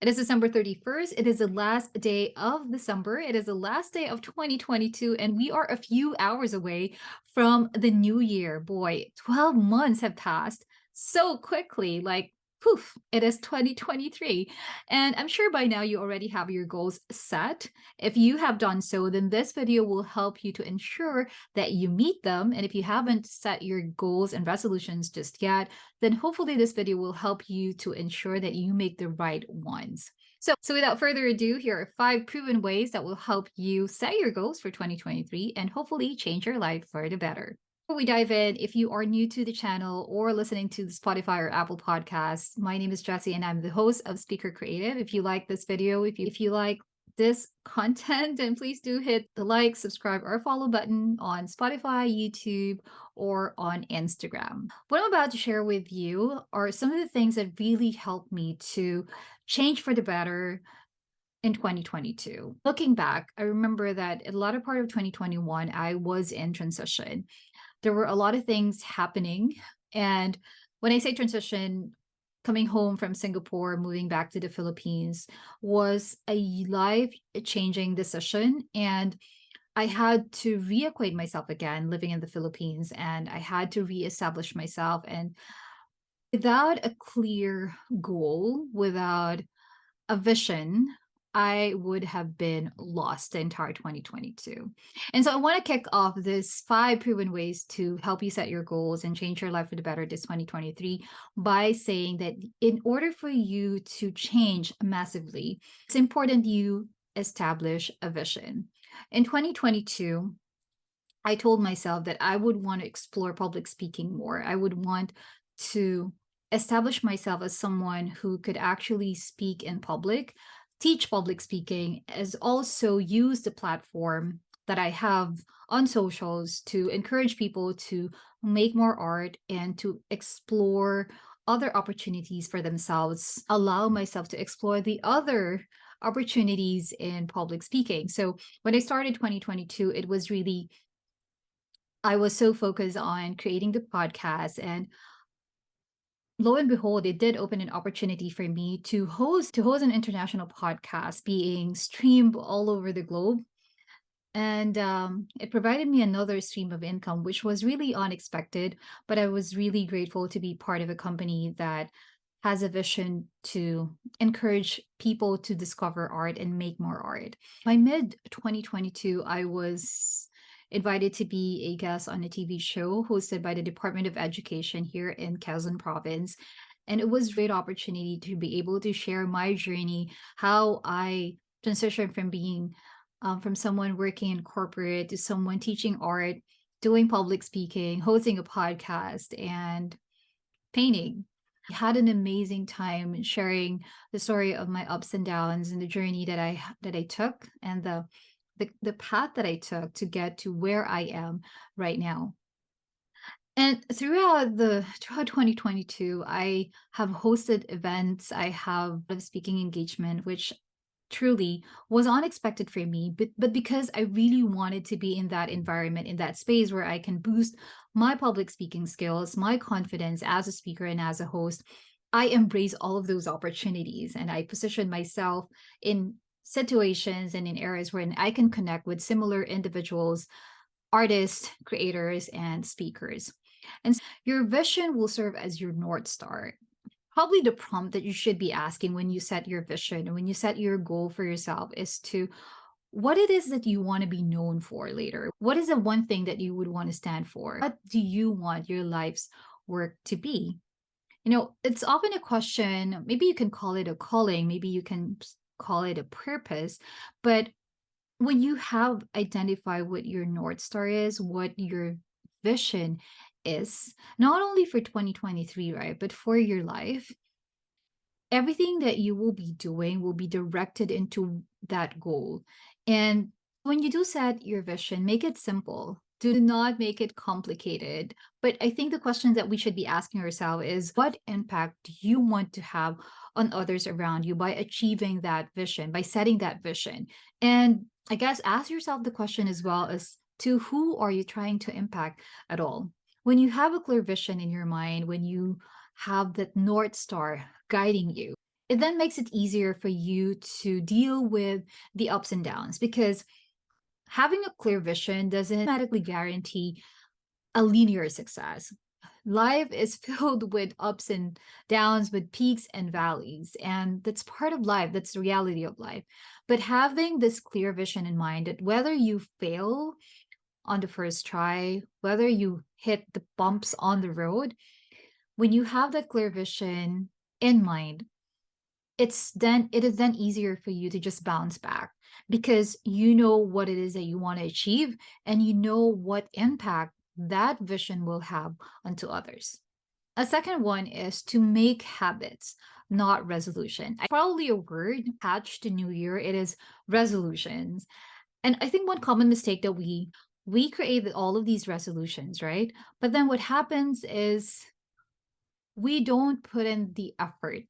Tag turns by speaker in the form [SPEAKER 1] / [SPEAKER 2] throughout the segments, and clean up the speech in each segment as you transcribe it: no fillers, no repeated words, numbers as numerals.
[SPEAKER 1] It is December 31st. It is the last day of December. It is the last day of 2022, and we are a few hours away from the new year. Boy, 12 months have passed so quickly. Like, poof, it is 2023. And I'm sure by now you already have your goals set. If you have done so, then this video will help you to ensure that you meet them. And if you haven't set your goals and resolutions just yet, then hopefully this video will help you to ensure that you make the right ones. So without further ado, here are 5 proven ways that will help you set your goals for 2023 and hopefully change your life for the better. Before we dive in, if you are new to the channel or listening to the Spotify or Apple Podcasts, my name is Jessie and I'm the host of Speaker Creative. If you like this video, if you like this content, then please do hit the like, subscribe, or follow button on Spotify, YouTube, or on Instagram. What I'm about to share with you are some of the things that really helped me to change for the better in 2022. Looking back, I remember that a lot of part of 2021, I was in transition. There were a lot of things happening. And when I say transition, coming home from Singapore, moving back to the Philippines was a life changing decision. And I had to reacquaint myself again living in the Philippines, and I had to reestablish myself. And without a clear goal, without a vision, I would have been lost the entire 2022. And so I want to kick off this 5 proven ways to help you set your goals and change your life for the better this 2023 by saying that in order for you to change massively, it's important you establish a vision. In 2022, I told myself that I would want to explore public speaking more. I would want to establish myself as someone who could actually speak in public, teach public speaking, as also use the platform that I have on socials to encourage people to make more art and to explore other opportunities for themselves, allow myself to explore the other opportunities in public speaking. So when I started 2022, it was really I was so focused on creating the podcast, and lo and behold, it did open an opportunity for me to host an international podcast being streamed all over the globe. And it provided me another stream of income, which was really unexpected. But I was really grateful to be part of a company that has a vision to encourage people to discover art and make more art. By mid 2022, I was invited to be a guest on a TV show hosted by the Department of Education here in Quezon Province. And it was a great opportunity to be able to share my journey, how I transitioned from being from someone working in corporate to someone teaching art, doing public speaking, hosting a podcast, and painting. I had an amazing time sharing the story of my ups and downs and the journey that I took and the path that I took to get to where I am right now. And throughout 2022, I have hosted events, I have a speaking engagement, which truly was unexpected for me, but because I really wanted to be in that environment, in that space where I can boost my public speaking skills, my confidence as a speaker and as a host, I embrace all of those opportunities and I position myself in situations and in areas where I can connect with similar individuals, artists, creators, and speakers. And your vision will serve as your North Star. Probably the prompt that you should be asking when you set your vision and when you set your goal for yourself is to what it is that you want to be known for later. What is the one thing that you would want to stand for? What do you want your life's work to be? It's often a question, maybe you can call it a calling, maybe you can call it a purpose, but when you have identified what your North Star is, what your vision is, not only for 2023, right, but for your life, everything that you will be doing will be directed into that goal. And when you do set your vision, make it simple. Do not make it complicated. But I think the question that we should be asking ourselves is what impact do you want to have on others around you by achieving that vision, by setting that vision? And I guess ask yourself the question as well as to who are you trying to impact at all? When you have a clear vision in your mind, when you have that North Star guiding you, it then makes it easier for you to deal with the ups and downs because having a clear vision doesn't automatically guarantee a linear success. Life is filled with ups and downs, with peaks and valleys, and that's part of life. That's the reality of life. But having this clear vision in mind that whether you fail on the first try, whether you hit the bumps on the road, when you have that clear vision in mind, it is then easier for you to just bounce back because you know what it is that you want to achieve and you know what impact that vision will have onto others. A second one is to make habits, not resolution. Probably a word attached to New Year. It is resolutions. And I think one common mistake that we create all of these resolutions, right? But then what happens is we don't put in the effort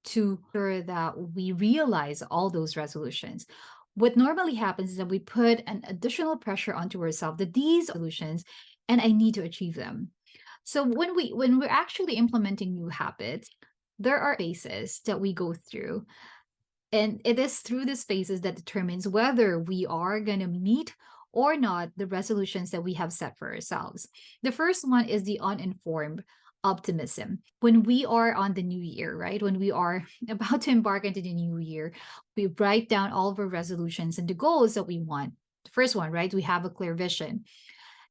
[SPEAKER 1] to ensure that we realize all those resolutions. What normally happens is that we put an additional pressure onto ourselves that these solutions and I need to achieve them. So when we're actually implementing new habits, there are phases that we go through. And it is through these phases that determines whether we are going to meet or not the resolutions that we have set for ourselves. The first one is the uninformed optimism. When we are on the new year, right? When we are about to embark into the new year, we write down all of our resolutions and the goals that we want. The first one, right? We have a clear vision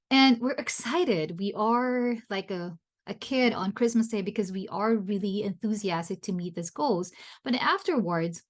[SPEAKER 1] and we're excited. We are like a kid on Christmas Day because we are really enthusiastic to meet these goals. But afterwards,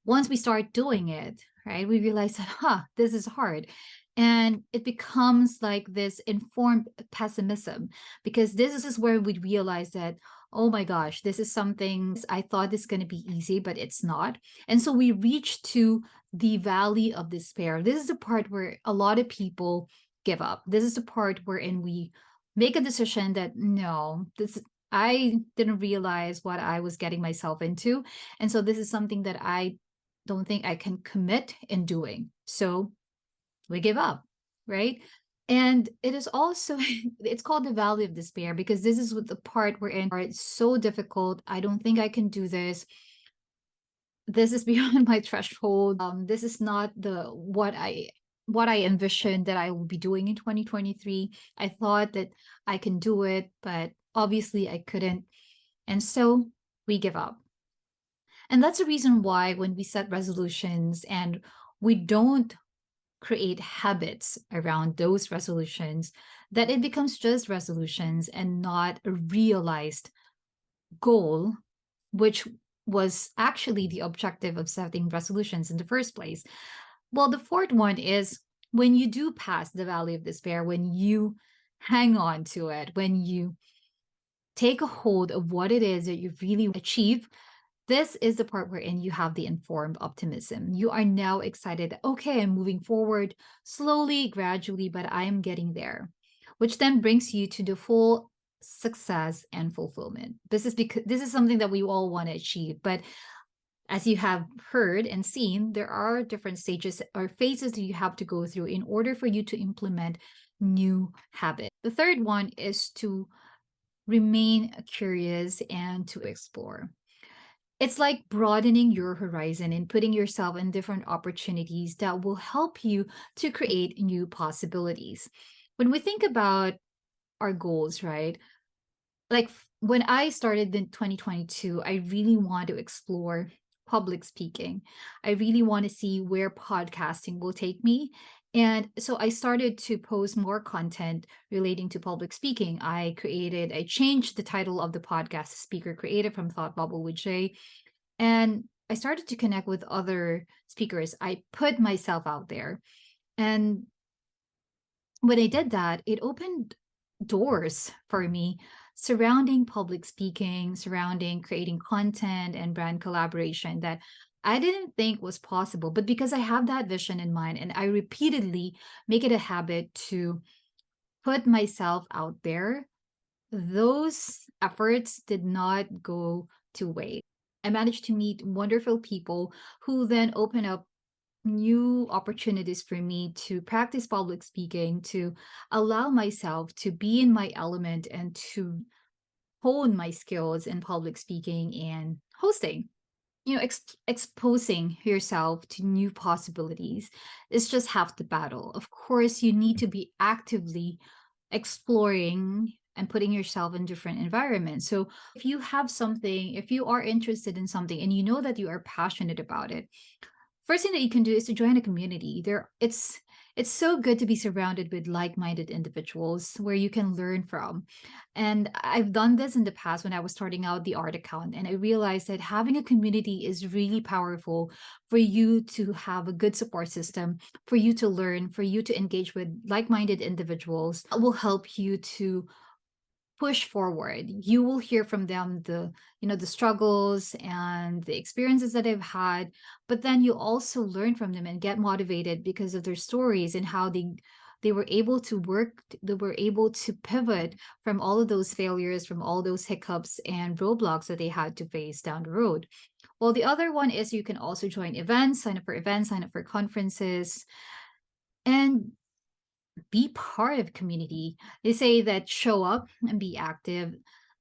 [SPEAKER 1] once we start doing it, right, we realize that, this is hard. And it becomes like this informed pessimism because this is where we realize that, oh my gosh, this is something I thought this is going to be easy, but it's not. And so we reach to the valley of despair. This is the part where a lot of people give up. This is the part wherein we make a decision that no, this I didn't realize what I was getting myself into. And so this is something that I don't think I can commit in doing. So we give up, right? And it is also, it's called the valley of despair because this is what the part we're in. It's so difficult. I don't think I can do this. This is beyond my threshold. This is not the what I envisioned that I will be doing in 2023. I thought that I can do it, but obviously I couldn't. And so we give up. And that's the reason why when we set resolutions and we don't create habits around those resolutions, that it becomes just resolutions and not a realized goal, which was actually the objective of setting resolutions in the first place. Well, the fourth one is when you do pass the valley of despair, when you hang on to it, when you take a hold of what it is that you really achieve, this is the part wherein you have the informed optimism. You are now excited. Okay, I'm moving forward slowly, gradually, but I am getting there, which then brings you to the full success and fulfillment. This is something that we all want to achieve. But as you have heard and seen, there are different stages or phases that you have to go through in order for you to implement new habits. The third one is to remain curious and to explore. It's like broadening your horizon and putting yourself in different opportunities that will help you to create new possibilities. When we think about our goals, right? Like when I started in 2022, I really want to explore public speaking. I really want to see where podcasting will take me. And so I started to post more content relating to public speaking. I changed the title of the podcast, Speaker Creative from Thought Bubble with Jay. And I started to connect with other speakers. I put myself out there. And when I did that, it opened doors for me surrounding public speaking, surrounding creating content and brand collaboration that I didn't think was possible. But because I have that vision in mind and I repeatedly make it a habit to put myself out there, those efforts did not go to waste. I managed to meet wonderful people who then open up new opportunities for me to practice public speaking, to allow myself to be in my element and to hone my skills in public speaking and hosting. Exposing yourself to new possibilities is just half the battle. Of course, you need to be actively exploring and putting yourself in different environments. So, if you have something, if you are interested in something and you know that you are passionate about it, first thing that you can do is to join a community. It's so good to be surrounded with like-minded individuals where you can learn from. And I've done this in the past when I was starting out the art account, and I realized that having a community is really powerful for you to have a good support system, for you to learn, for you to engage with like-minded individuals that will help you to push forward. You will hear from them the struggles and the experiences that they've had, but then you also learn from them and get motivated because of their stories and how they were able to work, they were able to pivot from all of those failures, from all those hiccups and roadblocks that they had to face down the road. Well, the other one is you can also join events, sign up for conferences, and be part of community. They say that show up and be active.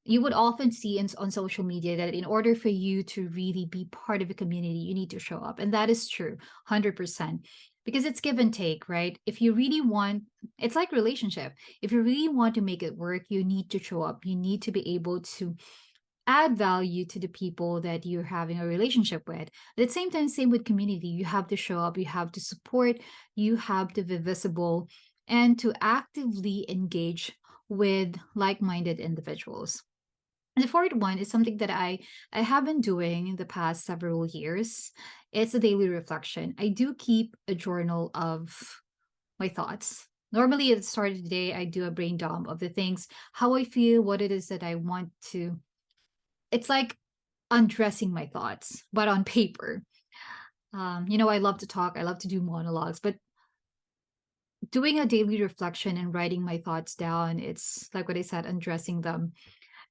[SPEAKER 1] You would often see on social media that in order for you to really be part of a community, you need to show up. And that is true, 100%. Because it's give and take, right? If you really want, it's like relationship. If you really want to make it work, you need to show up. You need to be able to add value to the people that you're having a relationship with. At the same time, same with community. You have to show up, you have to support, you have to be visible, and to actively engage with like-minded individuals. And the fourth one is something that I have been doing in the past several years. It's a daily reflection. I do keep a journal of my thoughts. Normally at the start of the day, I do a brain dump of the things, how I feel, what it is that I want to. It's like undressing my thoughts, but on paper. I love to talk, I love to do monologues, but doing a daily reflection and writing my thoughts down, it's like what I said, undressing them,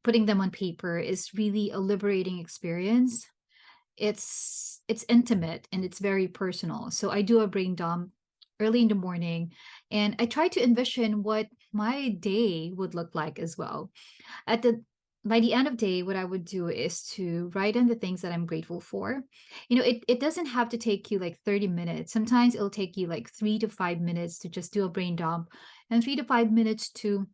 [SPEAKER 1] putting them on paper is really a liberating experience. It's intimate and it's very personal. So I do a brain dump early in the morning, and I try to envision what my day would look like as well. At the By the end of day, what I would do is to write in the things that I'm grateful for. It doesn't have to take you like 30 minutes. Sometimes it'll take you like 3 to 5 minutes to just do a brain dump, and 3 to 5 minutes to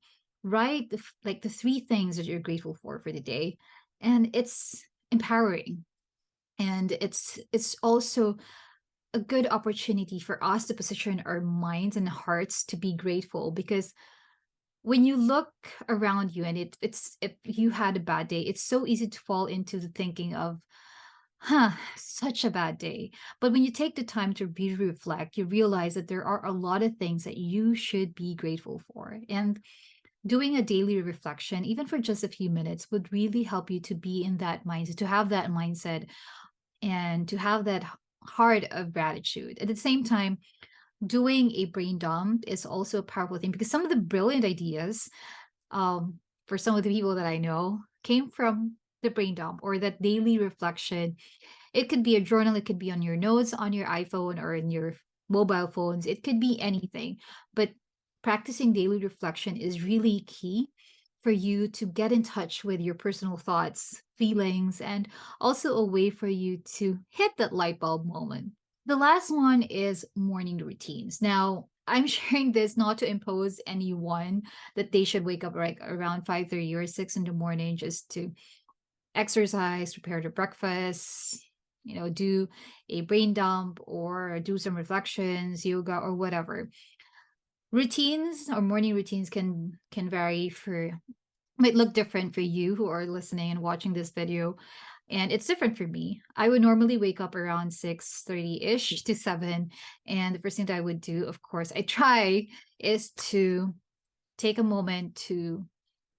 [SPEAKER 1] write like the three things that you're grateful for the day. And it's empowering. And it's also a good opportunity for us to position our minds and hearts to be grateful, because when you look around you and it's if you had a bad day, it's so easy to fall into the thinking of, such a bad day. But when you take the time to reflect, you realize that there are a lot of things that you should be grateful for. And doing a daily reflection, even for just a few minutes, would really help you to be in that mindset, to have that mindset, and to have that heart of gratitude. At the same time, doing a brain dump is also a powerful thing, because some of the brilliant ideas, um, for some of the people that I know, came from the brain dump or that daily reflection. It could be a journal, it could be on your notes on your iPhone or in your mobile phones, it could be anything. But practicing daily reflection is really key for you to get in touch with your personal thoughts, feelings, and also a way for you to hit that light bulb moment. The last one is morning routines. Now, I'm sharing this not to impose anyone that they should wake up like around 5:30 or 6 in the morning just to exercise, prepare their breakfast, do a brain dump or do some reflections, yoga or whatever. Routines or morning routines can vary for might look different for you who are listening and watching this video, and it's different for me. I would normally wake up around 6:30-ish to 7, and the first thing that I would do, of course, I try, is to take a moment to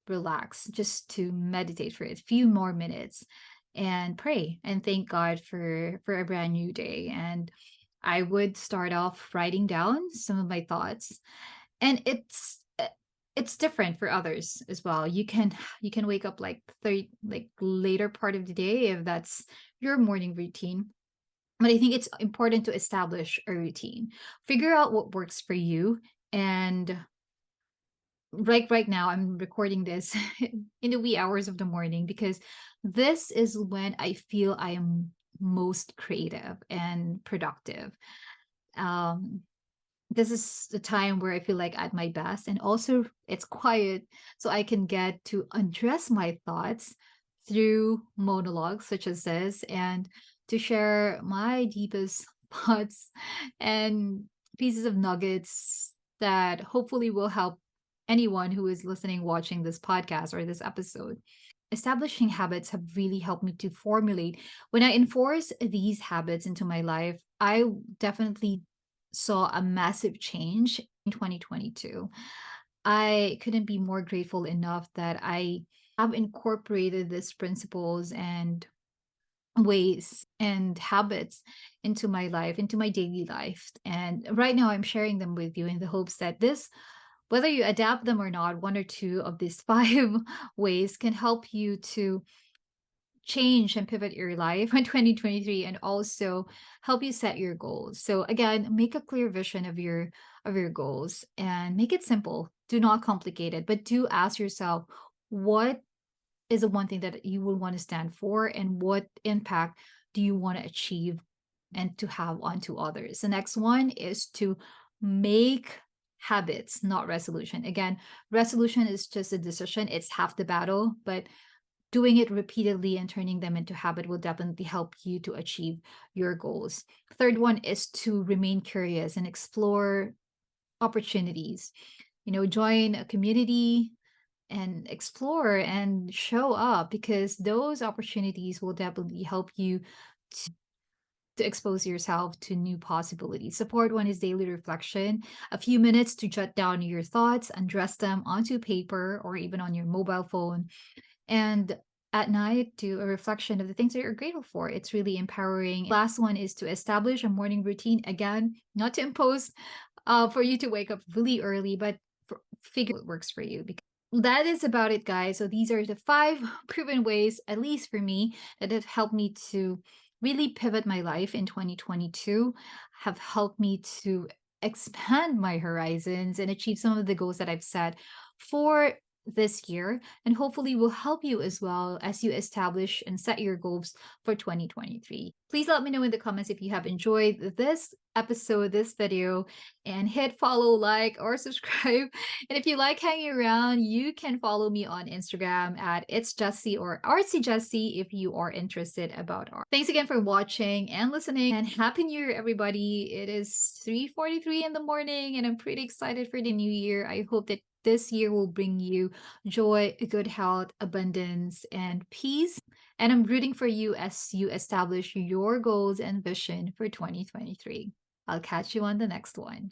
[SPEAKER 1] relax, just to meditate for a few more minutes and pray and thank God for a brand new day. And I would start off writing down some of my thoughts, and it's different for others as well. You can wake up like 30, like later part of the day if that's your morning routine. But I think it's important to establish a routine, figure out what works for you, and right now I'm recording this in the wee hours of the morning because this is when I feel I am most creative and productive. Um, this is the time where I feel like at my best, and also it's quiet, so I can get to address my thoughts through monologues such as this, and to share my deepest thoughts and pieces of nuggets that hopefully will help anyone who is listening, watching this podcast or this episode. Establishing habits have really helped me to formulate. When I enforce these habits into my life, I definitely saw a massive change in 2022. I couldn't be more grateful enough that I have incorporated these principles and ways and habits into my life, into my daily life. And right now, I'm sharing them with you in the hopes that this, whether you adapt them or not, one or two of these five ways can help you to change and pivot your life in 2023, and also help you set your goals. So again, make a clear vision of your goals and make it simple. Do not complicate it, but do ask yourself, what is the one thing that you will want to stand for, and what impact do you want to achieve and to have onto others. The next one is to make habits, not resolution. Again, resolution is just a decision, it's half the battle, but doing it repeatedly and turning them into habit will definitely help you to achieve your goals. Third one is to remain curious and explore opportunities. You know, join a community and explore and show up, because those opportunities will definitely help you to expose yourself to new possibilities. Support one is daily reflection, a few minutes to jot down your thoughts, undress them onto paper or even on your mobile phone, and at night do a reflection of the things that you're grateful for. It's really empowering. Last one is to establish a morning routine. Again, not to impose for you to wake up really early, but figure what works for you. Because that is about it, guys. So these are the five proven ways, at least for me, that have helped me to really pivot my life in 2022, have helped me to expand my horizons and achieve some of the goals that I've set for this year, and hopefully will help you as well as you establish and set your goals for 2023. Please let me know in the comments if you have enjoyed this episode, this video, and hit follow, like, or subscribe. And if you like hanging around, you can follow me on Instagram at itsjhesy or itsjhesy if you are interested about art. Thanks again for watching and listening, and happy new year, everybody. It is 3:43 in the morning and I'm pretty excited for the new year. I hope that this year will bring you joy, good health, abundance, and peace. And I'm rooting for you as you establish your goals and vision for 2023. I'll catch you on the next one.